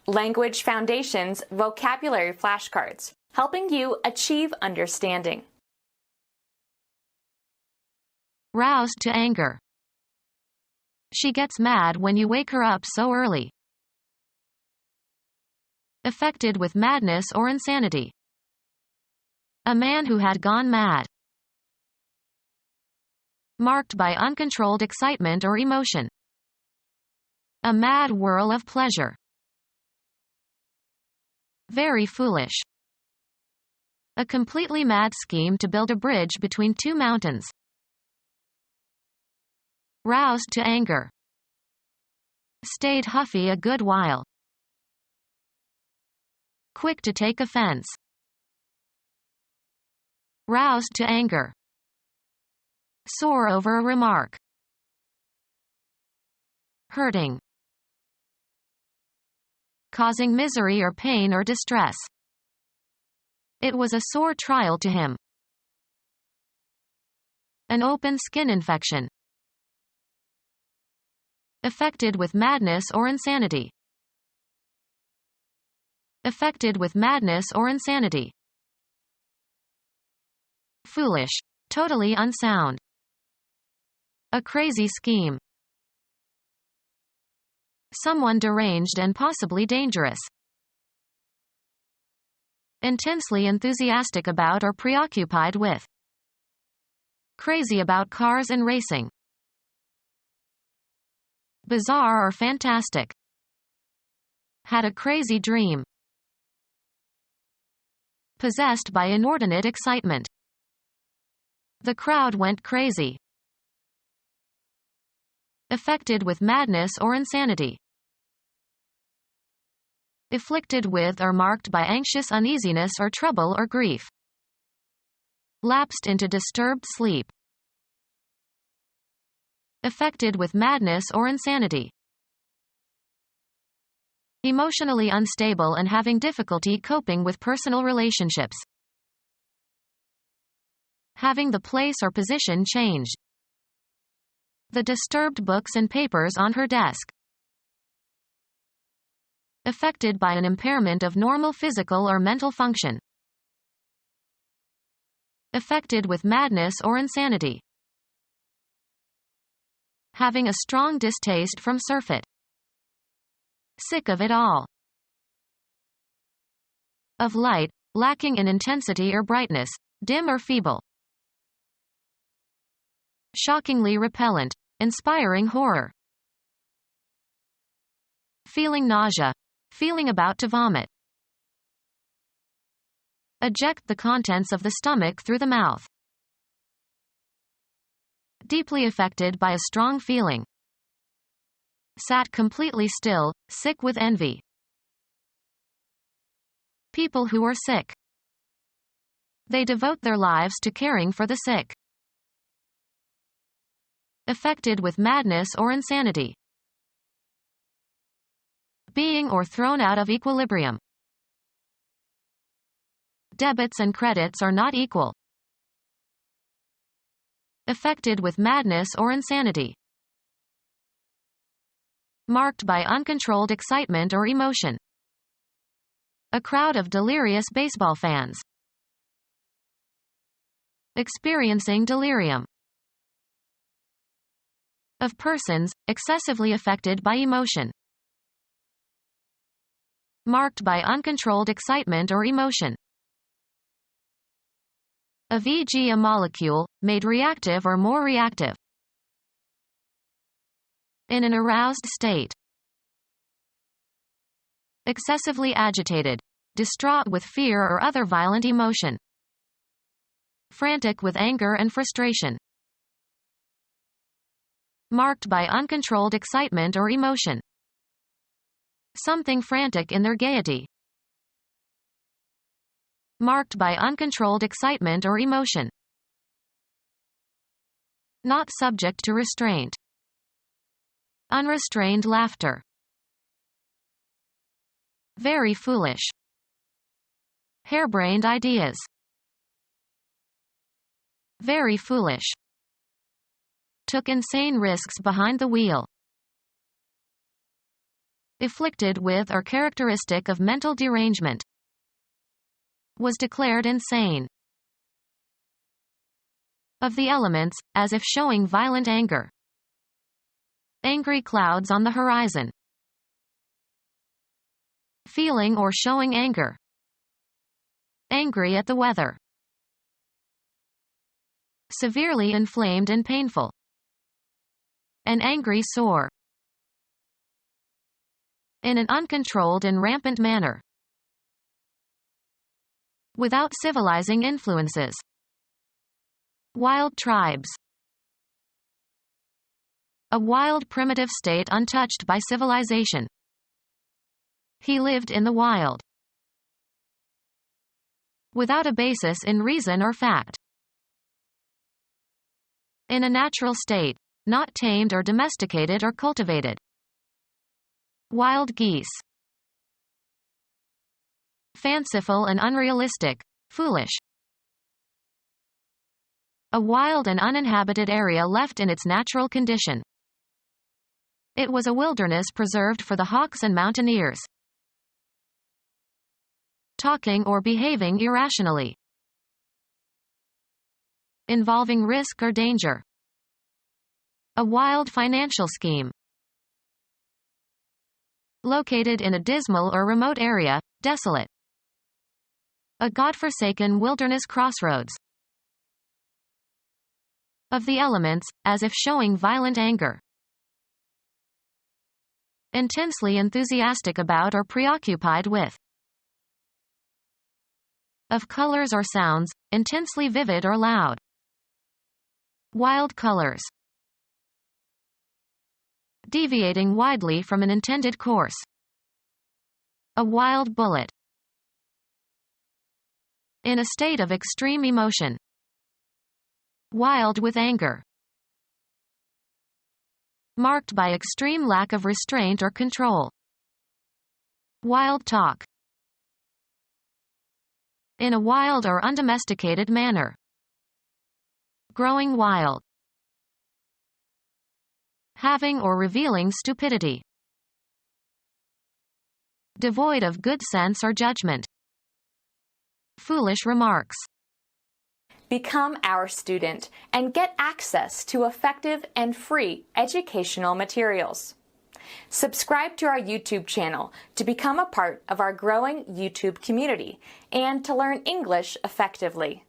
Language Foundations Vocabulary Flashcards, helping you achieve understanding. Roused to anger. She gets mad when you wake her up so early. Affected with madness or insanity. A man who had gone mad. Marked by uncontrolled excitement or emotion. A mad whirl of pleasure. Very foolish. A completely mad scheme to build a bridge between two mountains. Roused to anger. Stayed huffy a good while. Quick to take offense. Roused to anger. Sore over a remark. Hurting. Causing misery or pain or distress. It was a sore trial to him. An open skin infection. Affected with madness or insanity. Affected with madness or insanity. Foolish. Totally unsound. A crazy scheme. Someone deranged and possibly dangerous. Intensely enthusiastic about or preoccupied with. Crazy about cars and racing. Bizarre or fantastic. Had a crazy dream. Possessed by inordinate excitement. The crowd went crazy. Affected with madness or insanity. Afflicted with or marked by anxious uneasiness or trouble or grief. Lapsed into disturbed sleep. Affected with madness or insanity. Emotionally unstable and having difficulty coping with personal relationships. Having the place or position changed. The disturbed books and papers on her desk. Affected by an impairment of normal physical or mental function. Affected with madness or insanity. Having a strong distaste from surfeit. Sick of it all. Of light, lacking in intensity or brightness, dim or feeble. Shockingly repellent, inspiring horror. Feeling nausea. Feeling about to vomit. Eject the contents of the stomach through the mouth. Deeply affected by a strong feeling. Sat completely still, sick with envy. People who are sick. They devote their lives to caring for the sick. Affected with madness or insanity. Being or thrown out of equilibrium. Debits and credits are not equal. Affected with madness or insanity. Marked by uncontrolled excitement or emotion. A crowd of delirious baseball fans. Experiencing delirium. Of persons, excessively affected by emotion. Marked by uncontrolled excitement or emotion. Of e.g. a molecule, made reactive or more reactive. In an aroused state. Excessively agitated. Distraught with fear or other violent emotion. Frantic with anger and frustration. Marked by uncontrolled excitement or emotion. Something frantic in their gaiety. Marked by uncontrolled excitement or emotion. Not subject to restraint. Unrestrained laughter. Very foolish. Harebrained ideas. Very foolish. Took insane risks behind the wheel. afflicted with or characteristic of mental derangement. Was declared insane. Of the elements, as if showing violent anger. Angry clouds on the horizon. Feeling or showing anger. Angry at the weather. Severely inflamed and painful. An angry sore. In an uncontrolled and rampant manner. Without civilizing influences. Wild tribes. A wild primitive state untouched by civilization. He lived in the wild. Without a basis in reason or fact. In a natural state, not tamed or domesticated or cultivated. Wild geese. Fanciful and unrealistic, foolish. A wild and uninhabited area left in its natural condition. It was a wilderness preserved for the hawks and mountaineers. Talking or behaving irrationally. Involving risk or danger. A wild financial scheme. Located in a dismal or remote area, desolate. A godforsaken wilderness crossroads. Of the elements, as if showing violent anger. Intensely enthusiastic about or preoccupied with. Of colors or sounds, intensely vivid or loud. Wild colors. Deviating widely from an intended course. A wild bullet. In a state of extreme emotion. Wild with anger. Marked by extreme lack of restraint or control. Wild talk. In a wild or undomesticated manner. Growing wild. Having or revealing stupidity. Devoid of good sense or judgment. Foolish remarks. Become our student and get access to effective and free educational materials. Subscribe to our YouTube channel to become a part of our growing YouTube community and to learn English effectively.